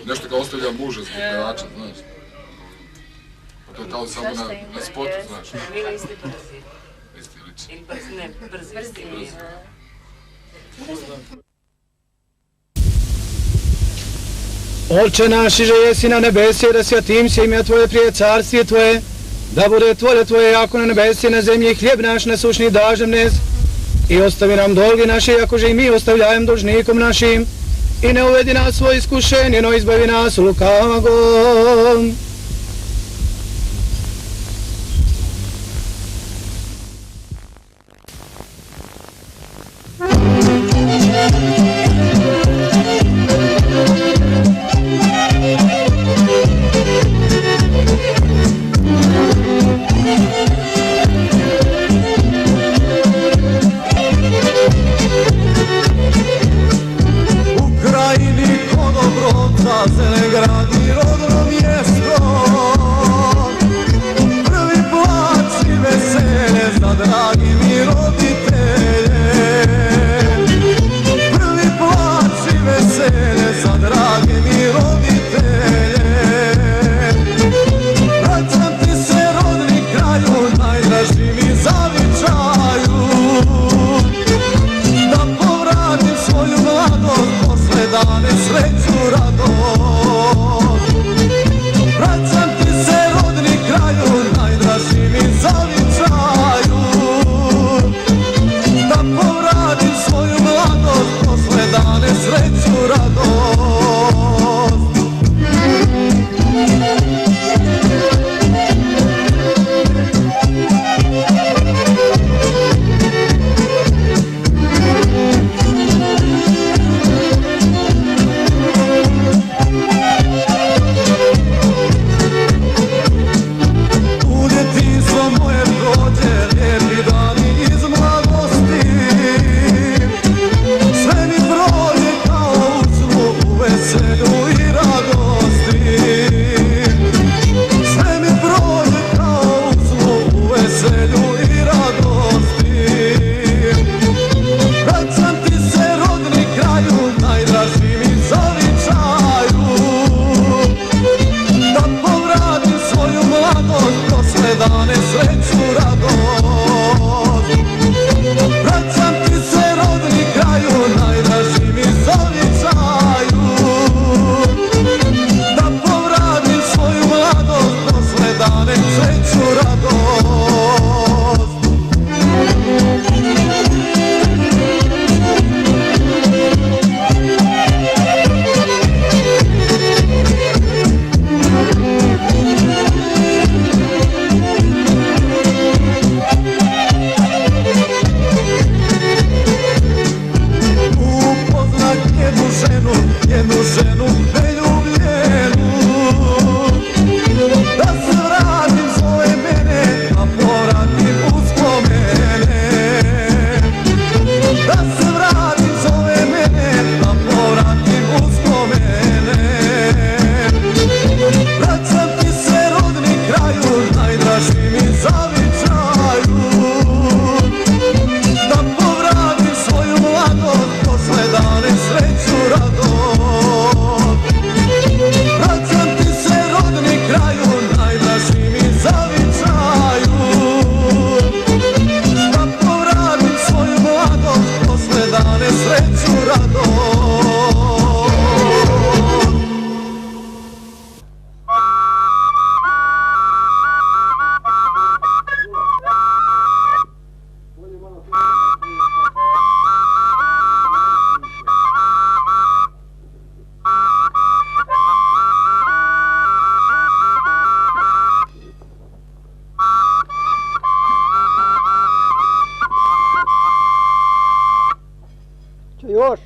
nešto kao ostavlja muža zbog pevača, znaš. To je tamo samo na spotu, znaš. Vi niste brzi. Isti liči. Ili brzi, ne, brzi mi. Oče naš iže jesi na nebesi, da svatim se ime Tvoje, prije carstije Tvoje, da bude volja Tvoje jako na nebesi i na zemlji, hljeb naš nasušni daž nam dnes, i ostavi nam dolgi naše, jakože i mi ostavljajem dužnikom našim, i ne uvedi nas svoje iskušenje, no izbavi nas lukavog. Još.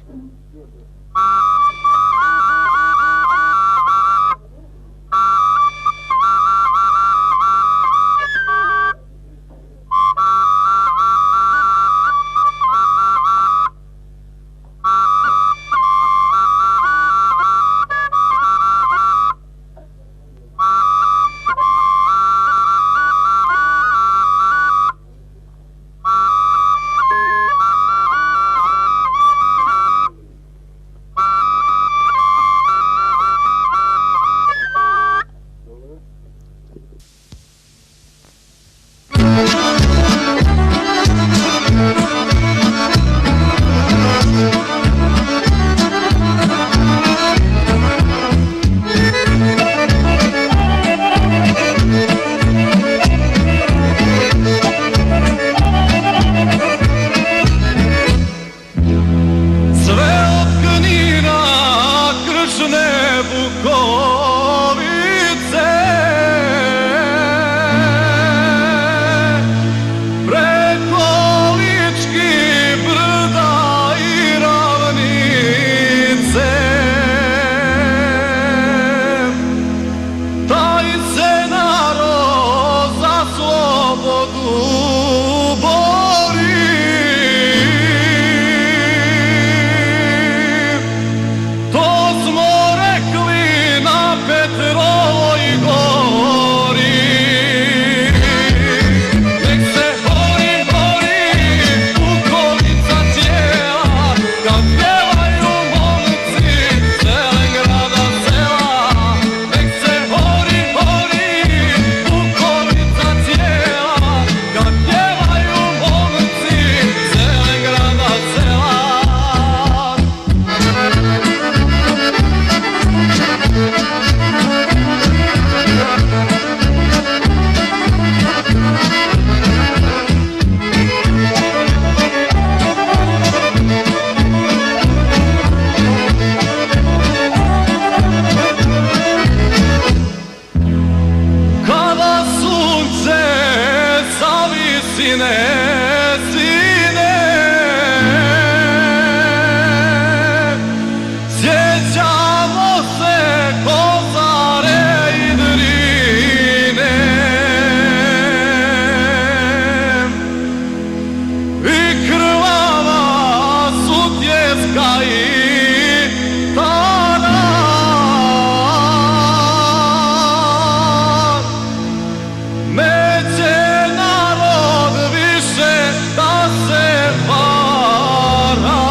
južne Bukovice, preko Ličkih brda i ravnice. Taj se narod za slobodu bori. To smo rekli na Petrovoj gori. Nek se gori, gori Bukovica cijela, kad pjevaju momci Zelengrada sela. Nek se gori, gori Bukovica cijela, kad pjevaju momci Zelengrada sela. Kada sunce sa visine sine, sjećamo se Kozare i Drine. I krvava Sutjeska i Taran. Neće narod više da se vara.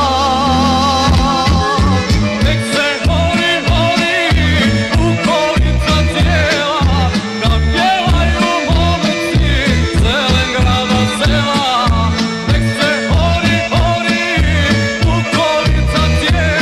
Nek se gori, gori Bukovica cijela, kad pjevaju momci Zelengrada sela. Nek se gori, gori Bukovica cijela,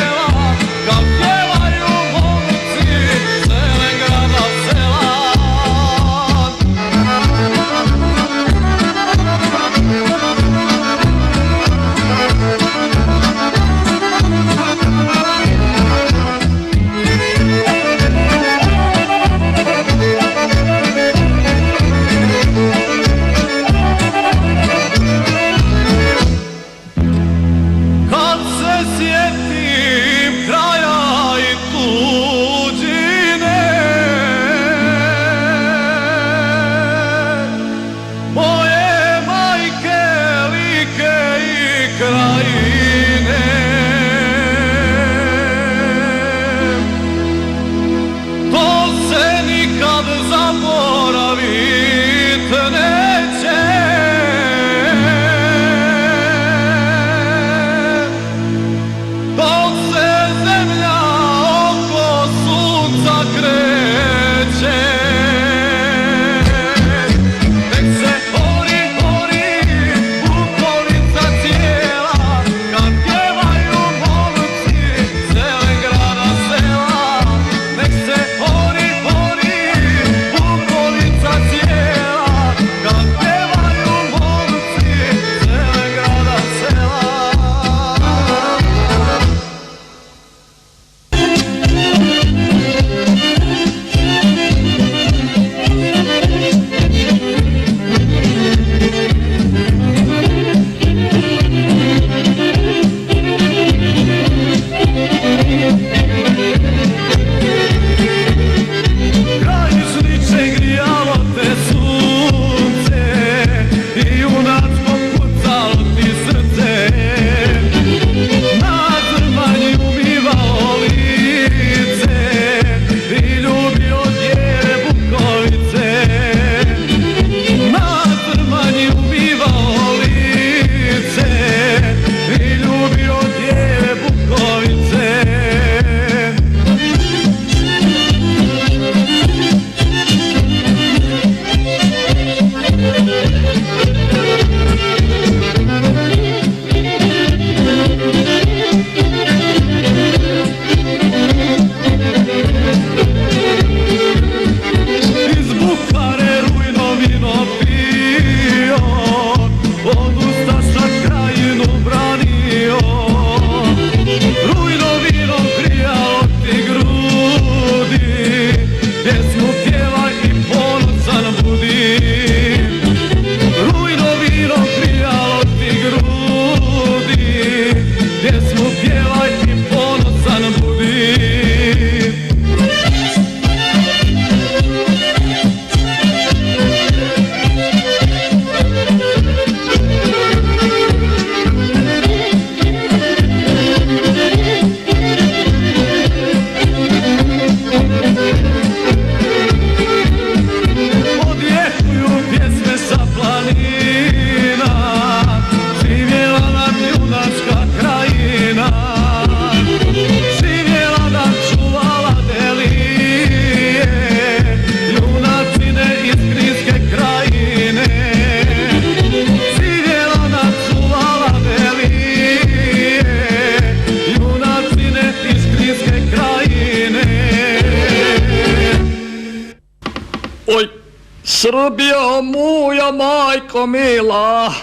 Srbijo moja majko mila,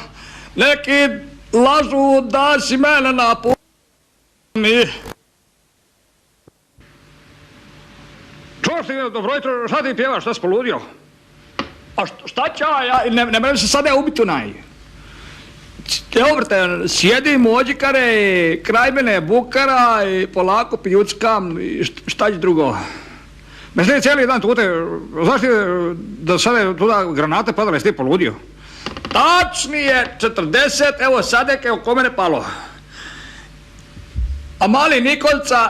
neki lažu da si mene napuni. Čuo ti, dobro jutro, šta ti pjevaš, šta si poludio? A šta ću ja, ne mene se sada ubiti onaj. Evo brate, sjedim u ođikare, kraj mene je bukara i polako pijuckam i šta će drugo. Mislim, cijeli dan tute, znaš ti da sada tuda granate padale, jesi ti poludio? Tačnije 40, evo sadek je oko mene palo. A mali Nikolca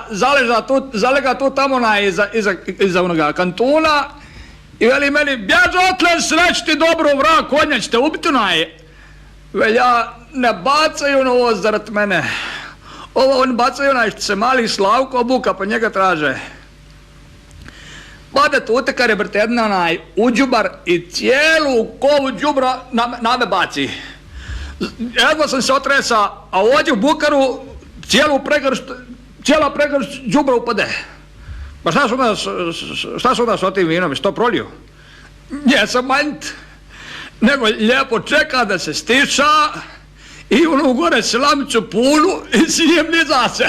zalega tu tamo iza onoga kantuna i veli meni, bježi otle, sreć ti dobro vrag, konja ćete ubiti onaj. Velja, ne bacaju na ovo zarad mene. Ovo oni bacaju onaj što se mali Slavko obuka pa njega traže. Bade tu utekar je brate jedna onaj uđubar i cijelu kovu đubra na me baci. Jedva sam se otresa, a ovdje u bukaru cijela pregršt đubra upade. Pa šta su onda s otim vinom, je to prolio? Nisam manjt, nego lijepo čeka da se stiša i ono gore slamicu punu i sijem niza se.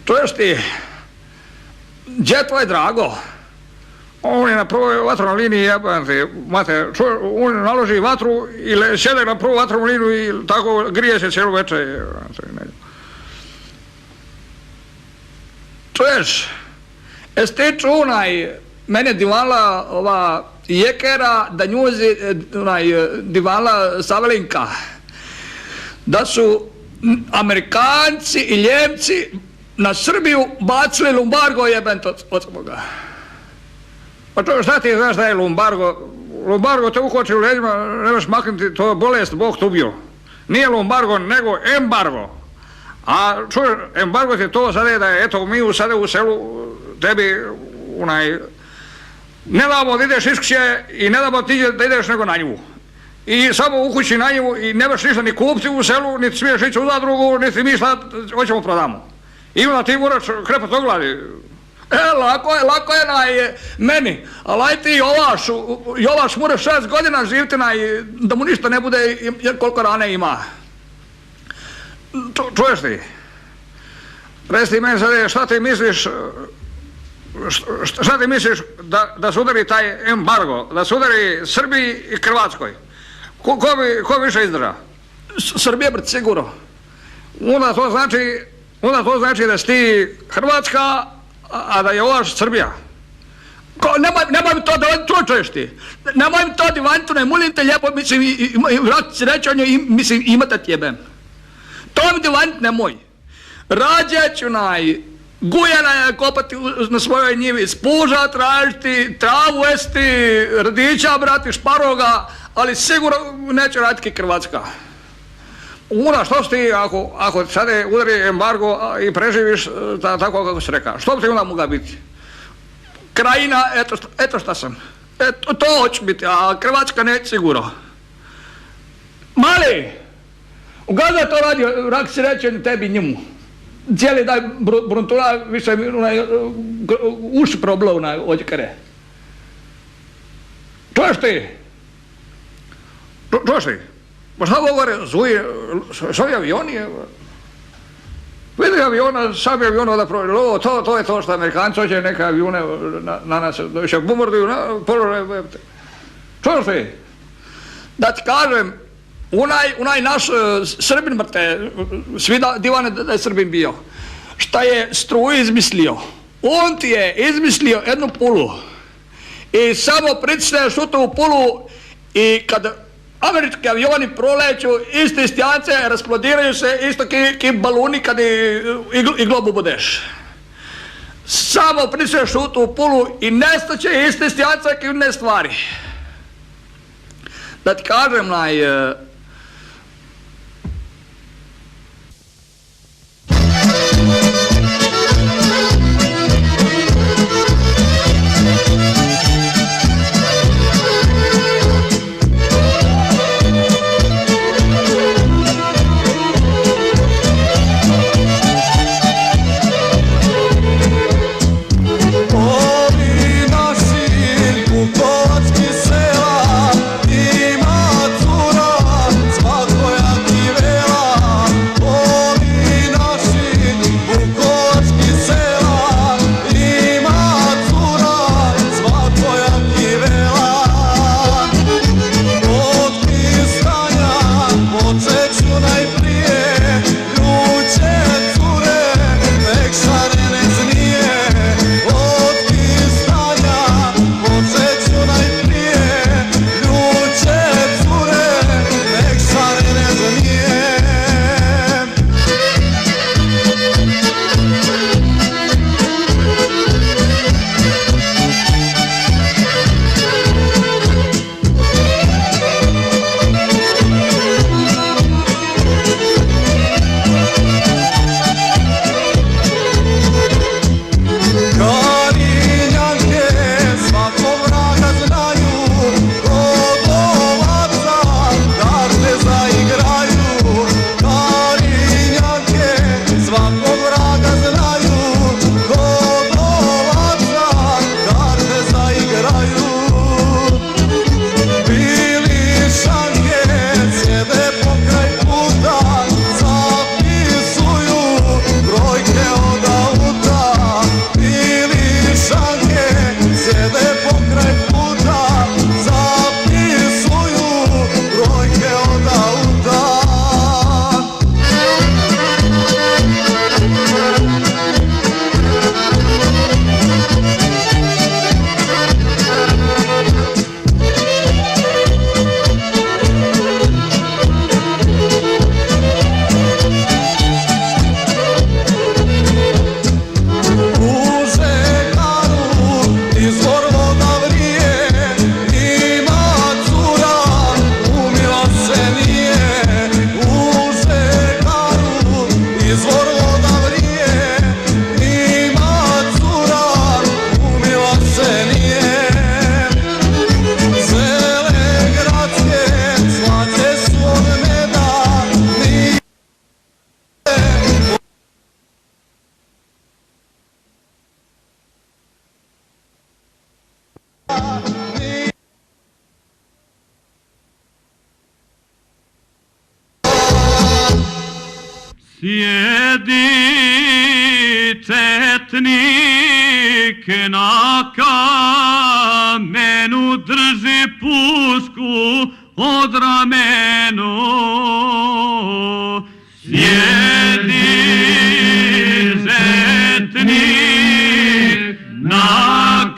Čuješ ti, gdje je tvoj Drago? On je na prvoj vatrovnoj liniji, jebante, mate, on naloži vatru ili sjede na prvu vatrovnu liniju i tako grije se cijelo večer. Čuješ, jesi ti čunaj, mene divala ova Jekera da njuzi divala Savelinka, da su Amerikanci i Ljemci na Srbiju bacili lumbargo jebent od Boga. Pa to šta ti znaš da je lumbargo? Lumbargo te ukoči u leđima, nemaš maknuti, to je bolest, Bog te ubio. Nije lumbargo, nego embargo. A čuj, embargo ti to sada je da je, eto, mi sada u selu tebi, ne damo da ideš iskće i ne damo ti da ideš nego na njivu. I samo u kući na njivu i nemaš ništa ni kupiti u selu, niti smiješ ići u zadrugu, niti mi šta hoćemo prodamo. I onda ti moraš krepat oglavi. Lako je meni, ali aj ti Jolaš mora 6 godina živiti da mu ništa ne bude jer koliko rane ima. Čuješ ti? Reci ti meni sad, šta ti misliš da se udari taj embargo, da se udari Srbiji i Hrvatskoj? Ko više izdrža? Srbija, bret, sigurno. Onda to znači da si ti Hrvatska, a da je Jolaš Srbija. Nemoj mi to da čuješ ti. Nemoj mi to da vanjtu, ne molim te lijepo, mislim, i vrat si reći o njoj, mislim, imate tjebem. To mi da vanjtu nemoj. Rađe ću gujena kopati na svojoj njivi, spuža tražiti, travu esti, radića brati, šparoga, ali sigurno neće raditi Hrvatska. Što si ti ako sada udari embargo i preživiš tako kako si rekao, što bi ti onda mogla biti? Krajina, eto šta sam. To hoću biti, a Hrvatska neće sigurno. Mali, ugazaj to radio, rak si reći tebi njemu. Cijeli daj bruntula, više uši problau na ođekare. Čuješ ti? Čuješ ti? Pa šta govore, zuje, šovi avioni, vidi aviona, sami aviona da provjeri, to je to što Amerikanci hoće neke avione na nas, više bombarduju, čuješ ti? Da ti kažem, onaj naš Srbin, brate, svi divane da je Srbin bio, šta je struju izmislio, on ti je izmislio jednu pulu i samo pritisneš u tu pulu i kad američki avioni proleću, iste stijance, rasplodiraju se isto ki baluni kad i globu budeš. Samo pritisneš u tu pulu i nestaće iste stijance ki ne stvari. Da ti kažem, Ovi naši kukovac Sjedi četnik na kamenu, drži pušku od ramenu. Sjedi četnik na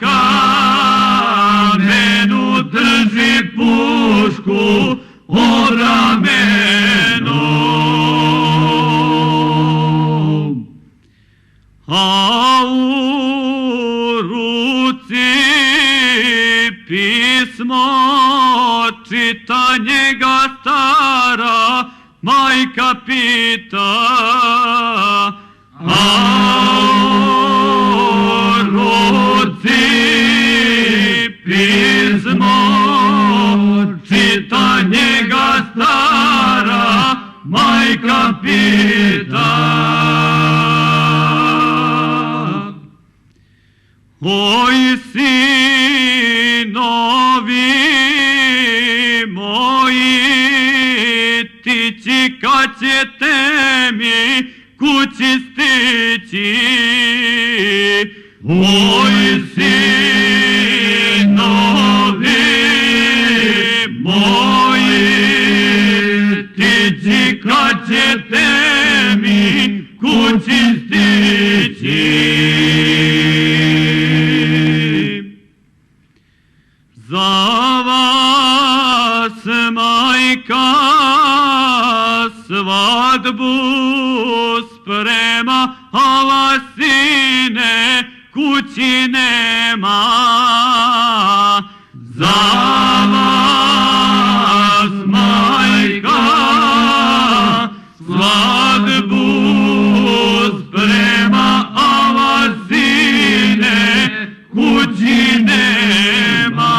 kamenu, drži pušku od ramenu. A u ruci pismo, čita njega stara majka pita. A u ruci pismo, čita njega stara majka pita. Oj, sinovi moji, tići kad ćete mi kući stići. Oj, sinovi moji, tići kad ćete mi kući stići. Za vas majka svadbu sprema, a vas sine kući nema. Za vas majka svadbu sprema, a vas sine kući nema.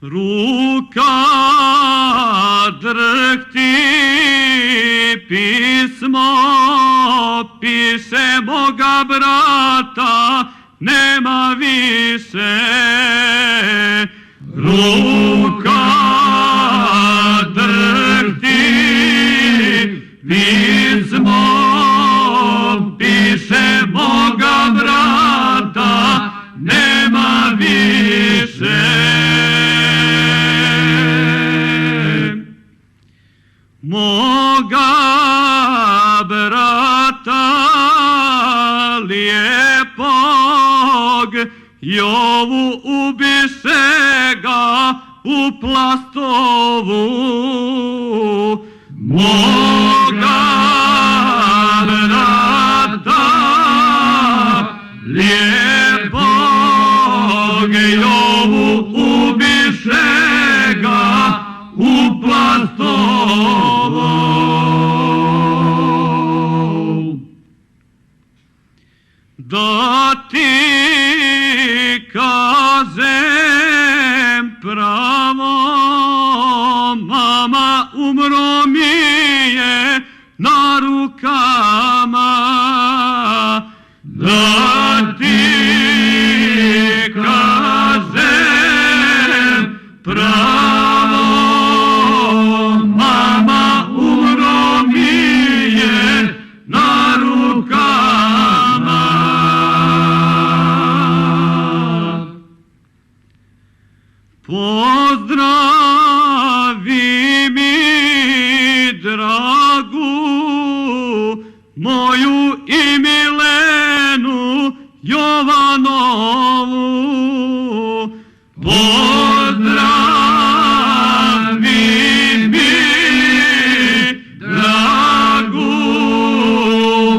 Ruka drhti, pismo piše, moga brata nema više. Ruka drhti, pismo piše, moga brata nema više. Moga brata lijepog Jovu ubiše ga u Plastovu. Moga brata lijepog Jovu ubiše ga u Plastovu. Da ti kažem pravo, mama umro mi je na rukama. Da ti kažem pravo, mama umro mi je na rukama. Pozdravi mi dragu moju i Milenu Jovanovu. Pozdravi mi dragu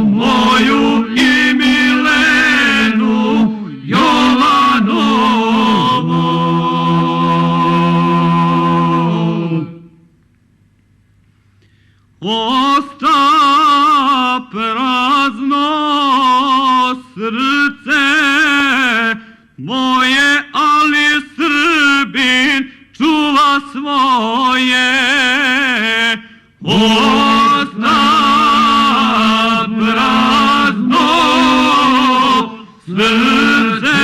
moju i Milenu Jovanovu. Osta prazno srce moje, ali Srbin čuva svoje. Osta prazno srce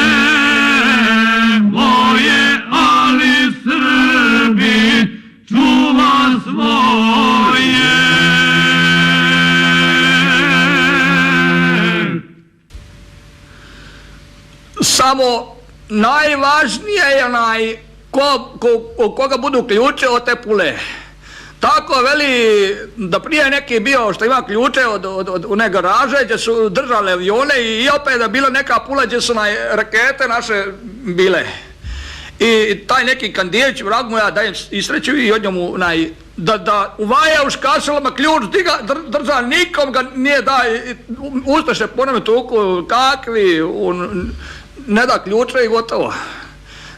moje, ali Srbin čuva samo najvažnije je koga budu ključe od te pule. Tako veli da prije neki bio što ima ključe od one garaže gdje su držali avione i opet da bila neka pula gdje su rakete naše bile. I taj neki Kandijević, vrag mu ja dajem isreću i od njemu da uvaja u škaselama ključ, drža, nikom ga nije daj, ustaše ponome tuku, kakvi, ne da ključe i gotovo.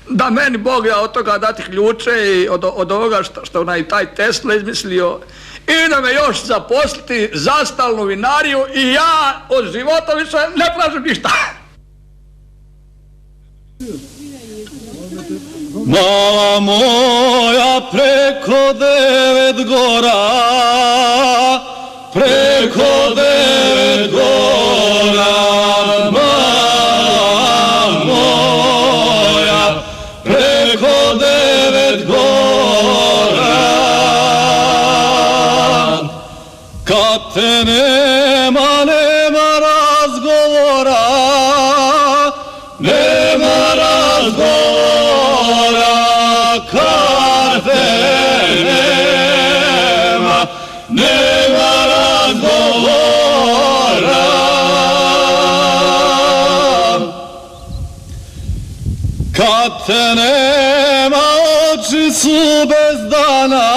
Da meni Bog ja od toga dati ključe i od ovoga što taj Tesla izmislio i da me još zaposliti za stalnu vinariju i ja od života više ne tražim ništa. Mala moja preko 9 gora, preko 9 gora, mala moja preko 9 gora. Kad te nema razgovora, nema razgovora. Kad te nema razgovora. Kad te nema, oči su bez dana,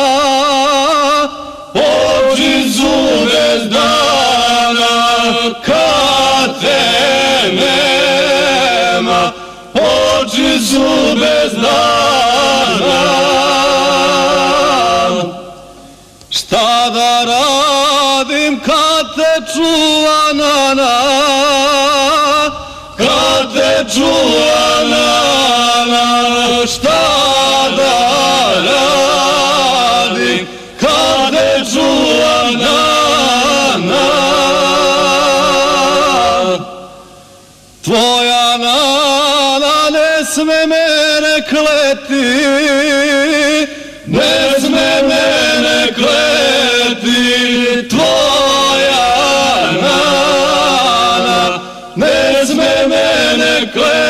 oči su bez dana. Kad te nema, oči su bez dana. Šta da radim kad te čuva nana, kad te čuva nana. Šta da radim kad te čuva nana. Tvoja nana ne sme mene kleti, ne sme mene kleti. Tvoja nana ne sme mene kleti.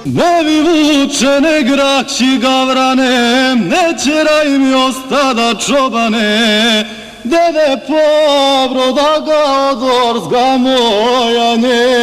Ne vi vuče, ne graći gavrane, ne ćeraj mi ostada čobane, dede pobro da ga odorzga moja ne.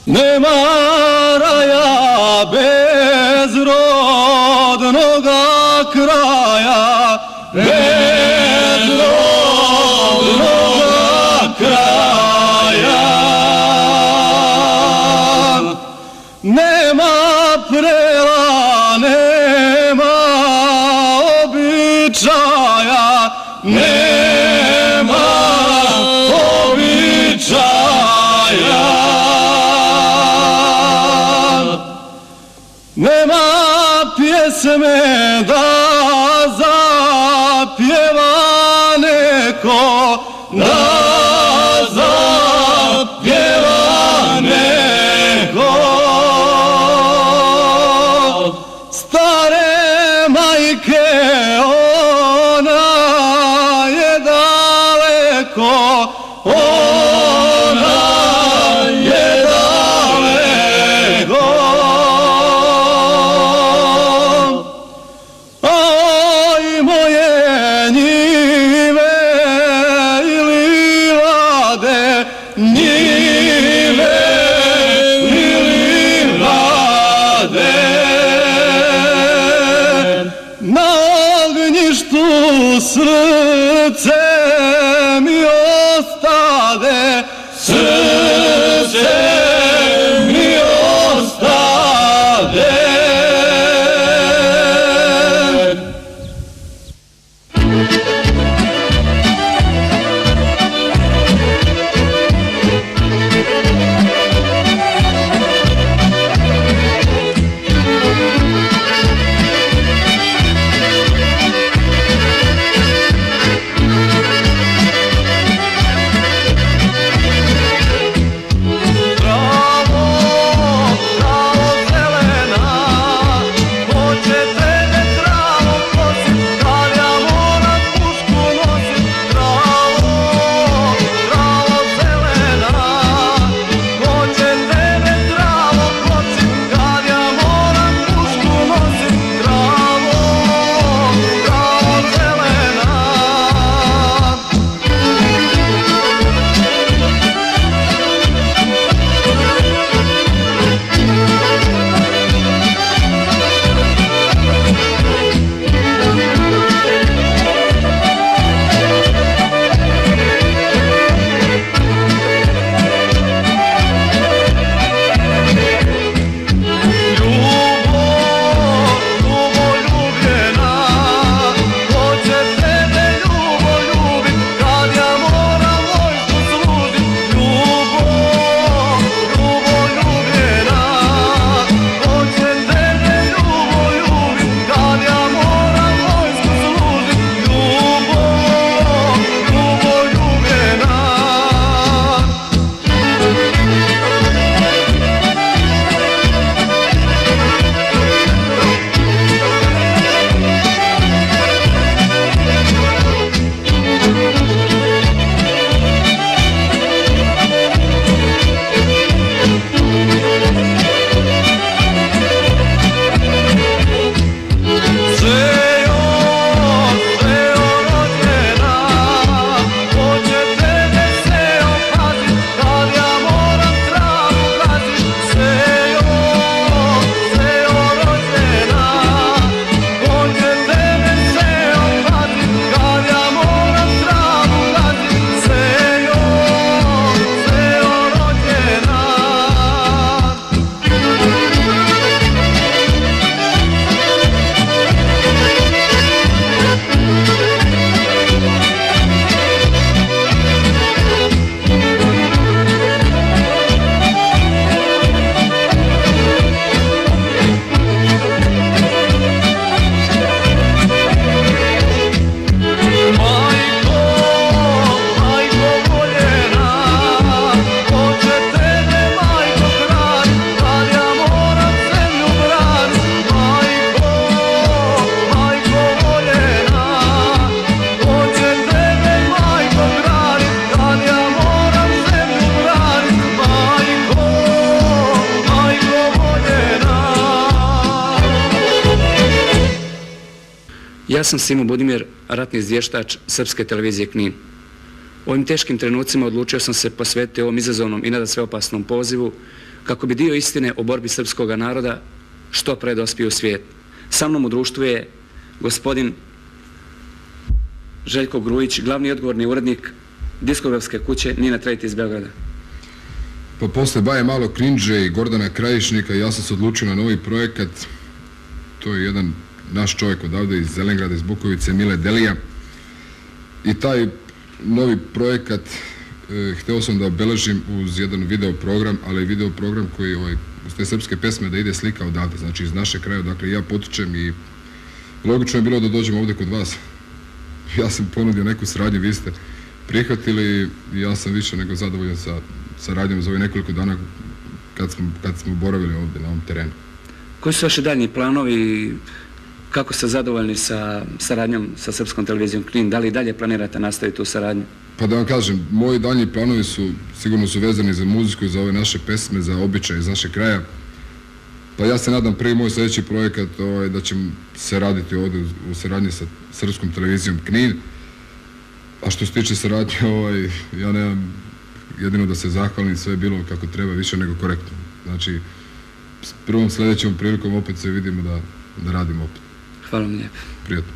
Nema raja bez rodnoga kraja, bez rodnoga kraja. Nema prela, nema običaja, nema običaja. Nema pjesme da zapjeva neko, da zapjeva neko. Stare majke, ona je daleko, ona je daleko. Aj moje njive ostade, srce mi ostade. Ja sam Simo Budimir, ratni izvještač Srpske televizije Knin. U ovim teškim trenucima odlučio sam se posvetiti ovom izazovnom i nadasve opasnom pozivu kako bi dio istine o borbi srpskog naroda što pre dospio u svijet. Sa mnom u društvu je gospodin Željko Grujić, glavni odgovorni urednik diskografske kuće Nina Trade iz Beograda. Pa posle Baje Malo Krinđe i Gordana Krajišnika ja sam se odlučio na novi projekat. To je jedan naš čovjek odavde iz Zelengrada, iz Bukovice, Mile Delija. I taj novi projekat hteo sam da obeležim uz jedan video program, ali video program koji uz te srpske pesme da ide slika odavde, znači iz naše kraja, dakle ja potičem i logično je bilo da dođem ovde kod vas. Ja sam ponudio neku saradnju, vi ste prihvatili i ja sam više nego zadovoljan sa saradnjom za ovih nekoliko dana kad smo boravili ovde na ovom terenu. Koji su vaši daljnji planovi, kako ste zadovoljni sa saradnjom sa Srpskom televizijom Knin, da li dalje planirate nastaviti tu saradnju? Pa da vam kažem, moji daljnji planovi sigurno su vezani za muziku, za ove naše pesme, za običaje iz našeg kraja. Pa ja se nadam prvi moj sljedeći projekat da ćemo se raditi ovde u saradnji sa Srpskom televizijom Knin. A što se tiče saradnje, ja nemam jedino da se zahvalim, sve je bilo kako treba, više nego korektno. Znači, s prvom sljedećom prilikom opet se vidimo da radimo opet. Hvala vam lijepo. Prijatno.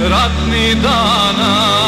ratnih dana.